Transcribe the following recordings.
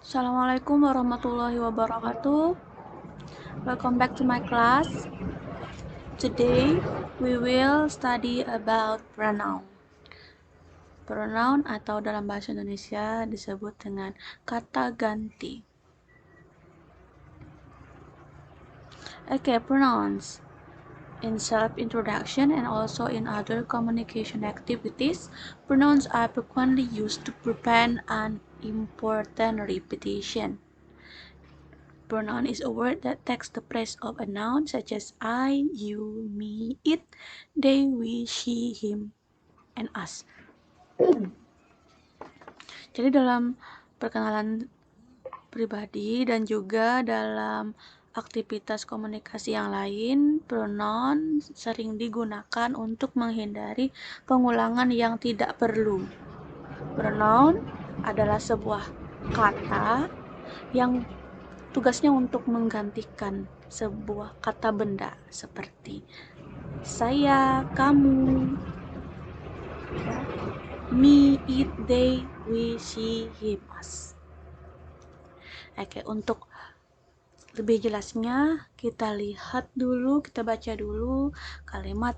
Assalamualaikum warahmatullahi wabarakatuh. Welcome back to my class. Today we will study about pronoun. Pronoun atau dalam bahasa Indonesia disebut dengan kata ganti. Okay, pronouns. In self-introduction and also in other communication activities, pronouns are frequently used to prevent an important repetition. Pronoun is a word that takes the place of a noun such as I, you, me, it, they, we, she, him, and us. Jadi dalam perkenalan pribadi dan juga dalam aktivitas komunikasi yang lain, pronoun sering digunakan untuk menghindari pengulangan yang tidak perlu. Pronoun adalah sebuah kata yang tugasnya untuk menggantikan sebuah kata benda seperti saya, kamu, me, it, they, we, she, him, us. Oke, untuk lebih jelasnya kita lihat dulu, kita baca dulu kalimat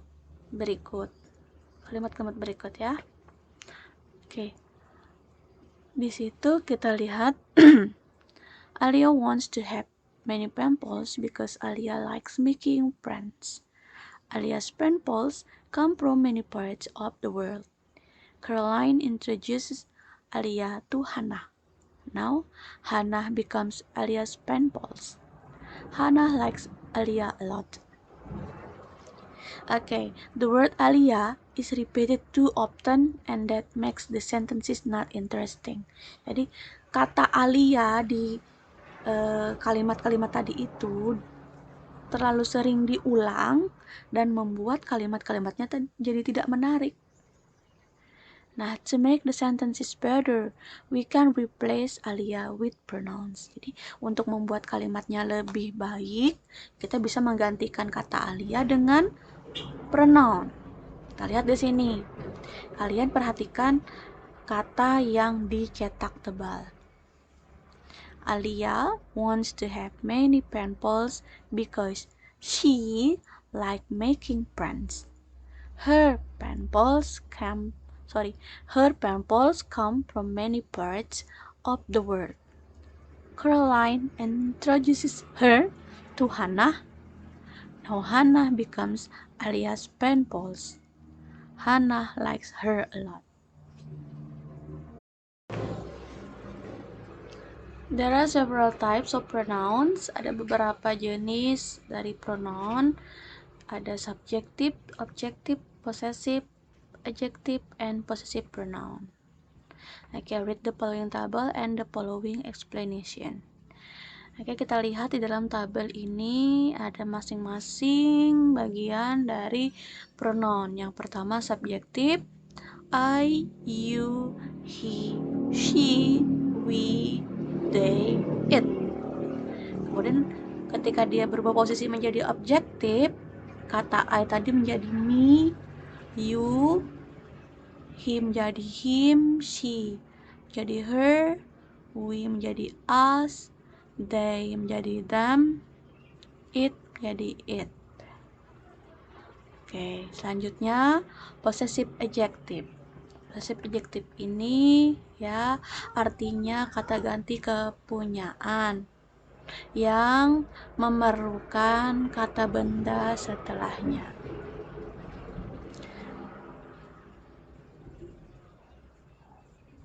berikut. Kalimat-kalimat berikut ya. Oke. Di situ kita lihat Alia wants to have many pen pals because Alia likes making friends. Alia's pen pals come from many parts of the world. Caroline introduces Alia to Hannah. Now, Hannah becomes Alia's pen pals. Hannah likes Alia a lot. Okay, the word Alia is repeated too often and that makes the sentences not interesting. Jadi, kata Alia di kalimat-kalimat tadi itu terlalu sering diulang dan membuat kalimat-kalimatnya jadi tidak menarik. Nah, to make the sentences better, we can replace Alia with pronouns. Jadi, untuk membuat kalimatnya lebih baik, kita bisa menggantikan kata Alia dengan pronoun. Kita lihat di sini. Kalian perhatikan kata yang dicetak tebal. Alia wants to have many pen pals because she likes making friends. Her pen pals come from many parts of the world. Caroline introduces her to Hannah. Now Hannah becomes Alia's pen pals. Hannah likes her a lot. There are several types of pronouns. Ada beberapa jenis dari pronoun. Ada subjective, objective, possessive, adjective, and possessive pronoun. Okay, read the following table and the following explanation. Oke, kita lihat di dalam tabel ini ada masing-masing bagian dari pronoun. Yang pertama subjektif, I, you, he, she, we, they, it. Kemudian ketika dia berubah posisi menjadi objektif, kata I tadi menjadi me, you, him menjadi him, she menjadi her, we menjadi us, they menjadi them, it menjadi it. Oke, selanjutnya possessive adjective. Possessive adjective ini ya artinya kata ganti kepunyaan yang memerlukan kata benda setelahnya.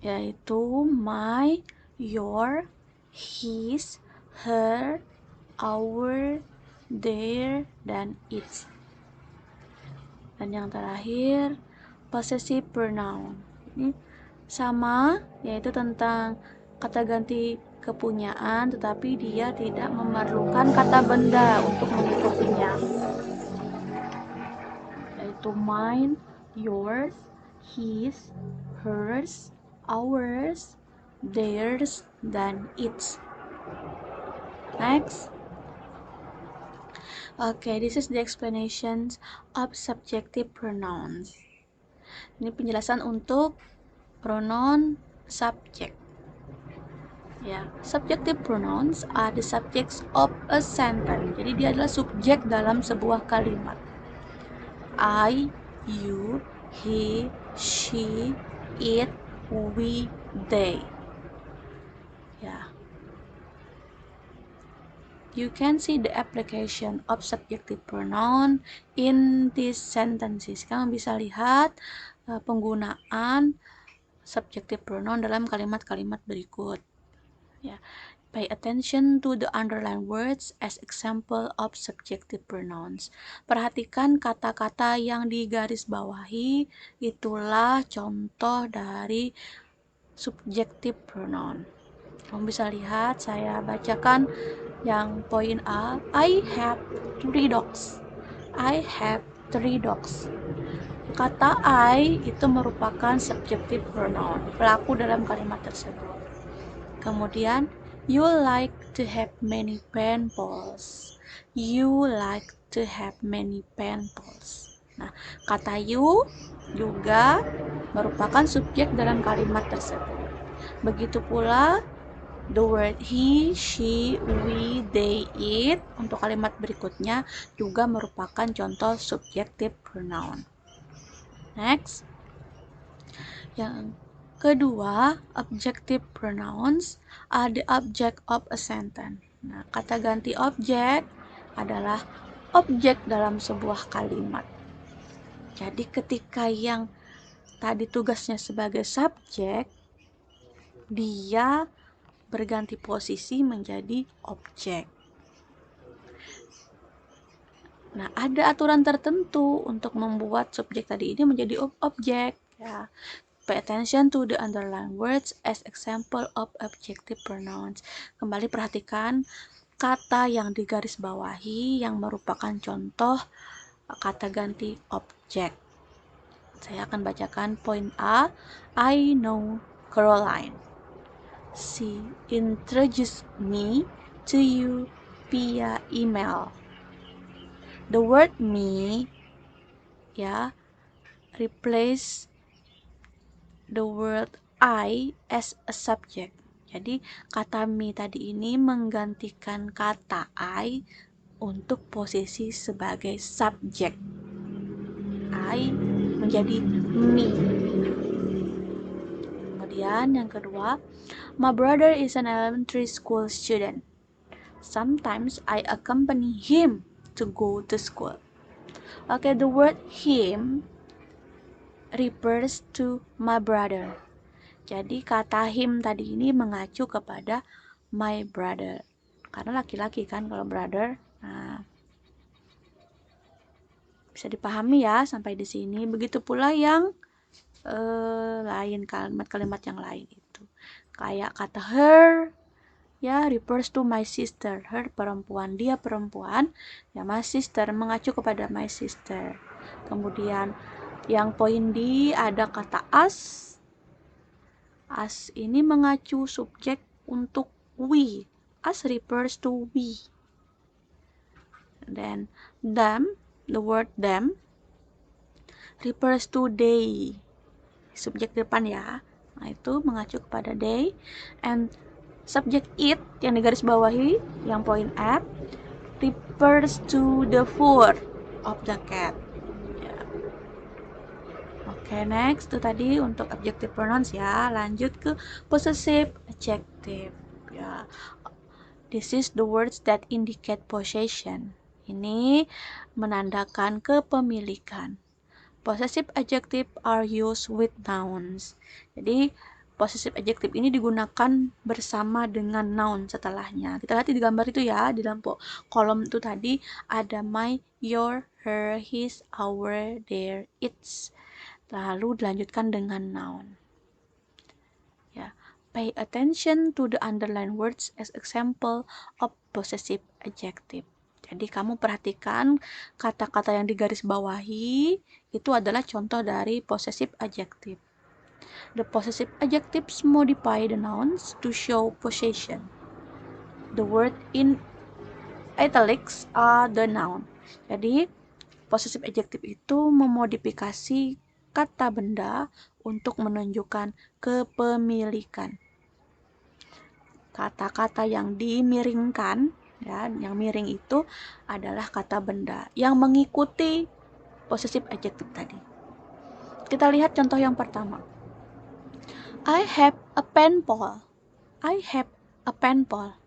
Yaitu my, your, his, her, our, their, dan its. Dan yang terakhir possessive pronoun. Ini sama, yaitu tentang kata ganti kepunyaan, tetapi dia tidak memerlukan kata benda untuk mengikutinya. Yaitu mine, yours, his, hers, ours, theirs, dan its. Next. Okay, this is the explanations of subjective pronouns. Ini penjelasan untuk pronoun subjek. Ya, subjective pronouns are the subjects of a sentence. Jadi dia adalah subjek dalam sebuah kalimat. I, you, he, she, it, we, they. Ya. You can see the application of subjective pronoun in these sentences. Kamu bisa lihat penggunaan subjective pronoun dalam kalimat-kalimat berikut. Ya. Pay attention to the underlined words as example of subjective pronouns. Perhatikan kata-kata yang digarisbawahi, itulah contoh dari subjective pronoun. Kamu bisa lihat, saya bacakan yang poin A. I have 3 dogs. I have 3 dogs. Kata I itu merupakan subjective pronoun, pelaku dalam kalimat tersebut. Kemudian, you like to have many pen pals. You like to have many pen pals. Nah, kata you juga merupakan subjek dalam kalimat tersebut. Begitu pula the word he, she, we, they, it untuk kalimat berikutnya juga merupakan contoh subjective pronoun. Next. Yang kedua, objective pronouns are the object of a sentence. Nah, kata ganti objek adalah objek dalam sebuah kalimat. Jadi ketika yang tadi tugasnya sebagai subjek, dia berganti posisi menjadi objek. Nah, ada aturan tertentu untuk membuat subjek tadi ini menjadi objek. Ya. Pay attention to the underlined words as example of objective pronouns. Kembali perhatikan kata yang digarisbawahi yang merupakan contoh kata ganti objek. Saya akan bacakan poin A. I know Caroline. She introduced me to you via email. The word me replace the word I as a subject. Jadi kata me tadi ini menggantikan kata I untuk posisi sebagai subjek. I menjadi me. Kemudian yang kedua, my brother is an elementary school student. Sometimes I accompany him to go to school. Okay, the word him refers to my brother. Jadi kata him tadi ini mengacu kepada my brother. Karena laki-laki kan kalau brother. Nah, bisa dipahami ya sampai di sini. Begitu pula yang lain, kalimat-kalimat yang lain itu. Kayak kata her refers to my sister. Her perempuan, dia perempuan. Ya, my sister mengacu kepada my sister. Kemudian yang poin D ada kata us. Us ini mengacu subjek untuk we. Us refers to we. Then them, the word them refers to they. Subjek depan ya. Nah, itu mengacu kepada they. And subjek it yang digarisbawahi yang poin F refers to the fur of the cat. Oke, next itu tadi untuk adjective pronouns ya. Lanjut ke possessive adjective. Ya. This is the words that indicate possession. Ini menandakan kepemilikan. Possessive adjective are used with nouns. Jadi possessive adjective ini digunakan bersama dengan noun setelahnya. Kita lihat di gambar itu ya, di dalam kolom itu tadi ada my, your, her, his, our, their, its. Lalu dilanjutkan dengan noun. Ya, pay attention to the underlined words as example of possessive adjective. Jadi kamu perhatikan kata-kata yang digarisbawahi itu adalah contoh dari possessive adjective. The possessive adjectives modify the nouns to show possession. The word in italics are the noun. Jadi possessive adjective itu memodifikasi kata benda untuk menunjukkan kepemilikan. Kata-kata yang dimiringkan, ya, yang miring itu adalah kata benda yang mengikuti possessive adjective tadi. Kita lihat contoh yang pertama. I have a pen pal. I have a pen pal.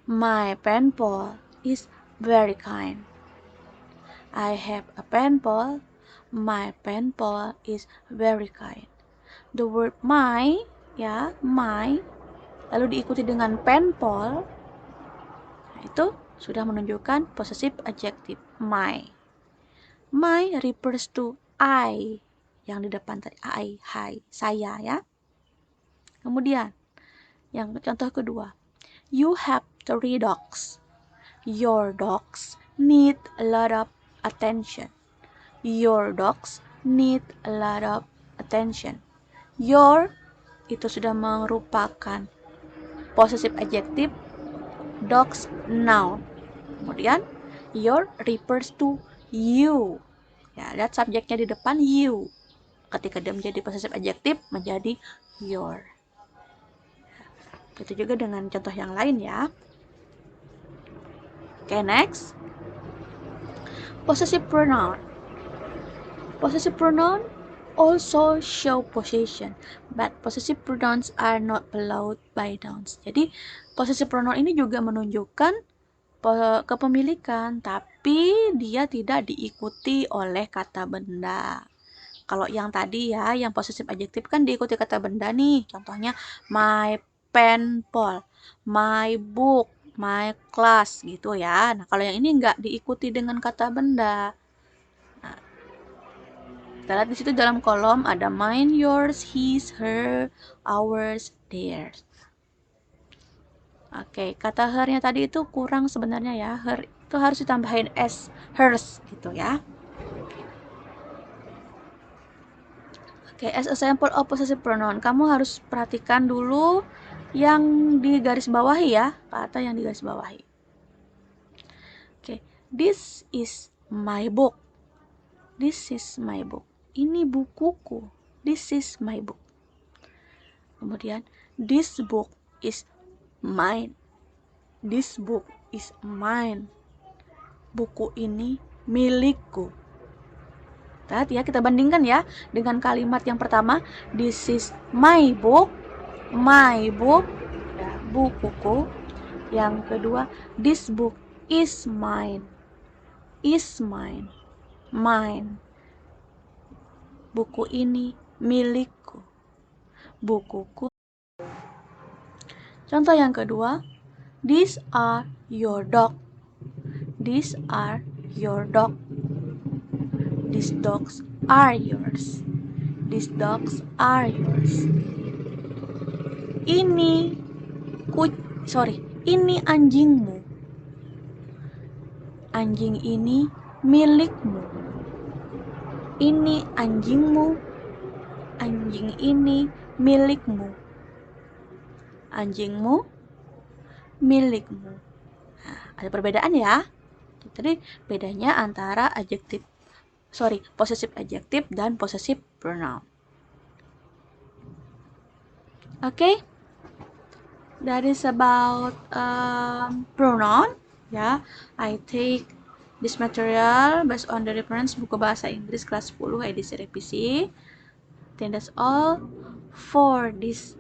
My pen pal is very kind. I have a pen pal. My pen pal is very kind. The word my, ya, my, lalu diikuti dengan pen pal, itu sudah menunjukkan possessive adjective my. My refers to I, yang di depan tadi I, saya, ya. Kemudian yang contoh kedua, you have 3 dogs. Your dogs need a lot of attention. Your dogs need a lot of attention. Your itu sudah merupakan possessive adjective, dogs noun. Kemudian your refers to you. Ya, lihat subjeknya di depan you. Ketika dia menjadi possessive adjective menjadi your. Itu juga dengan contoh yang lain ya. Okay, next. Possessive pronoun. Possessive pronoun also show possession, but possessive pronouns are not followed by nouns. Jadi, possessive pronoun ini juga menunjukkan kepemilikan, tapi dia tidak diikuti oleh kata benda. Kalau yang tadi ya, yang possessive adjective kan diikuti kata benda nih. Contohnya, my pen pal, my book, my class gitu ya. Nah, kalau yang ini nggak diikuti dengan kata benda. Kita lihat di situ dalam kolom ada mine, yours, his, her, ours, theirs. Oke, kata her-nya tadi itu kurang sebenarnya ya. Her itu harus ditambahin s, hers gitu ya. Oke, as a sample of possessive pronoun, kamu harus perhatikan dulu yang di garis bawahi ya, kata yang di garis bawahi. Oke, this is my book. This is my book. Ini bukuku. This is my book. Kemudian, this book is mine. This book is mine. Buku ini milikku. Lihat ya, kita bandingkan ya dengan kalimat yang pertama, this is my book. My book, ya, bukuku. Yang kedua, this book is mine. Is mine. Mine. Buku ini milikku. Bukuku. Contoh yang kedua, these are your dog. These are your dog. These dogs are yours. These dogs are yours. Ini anjingmu. Anjing ini milikmu. Ini anjingmu. Anjing ini milikmu. Anjingmu milikmu. Nah, ada perbedaan ya. Jadi bedanya antara possessive adjective dan possessive pronoun. Okay, that is about pronoun. Ya, I take this material based on the reference buku bahasa Inggris kelas 10 edisi revisi. Then that's all for this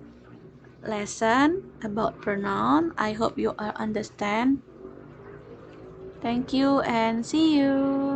lesson about pronoun. I hope you all understand. Thank you and see you.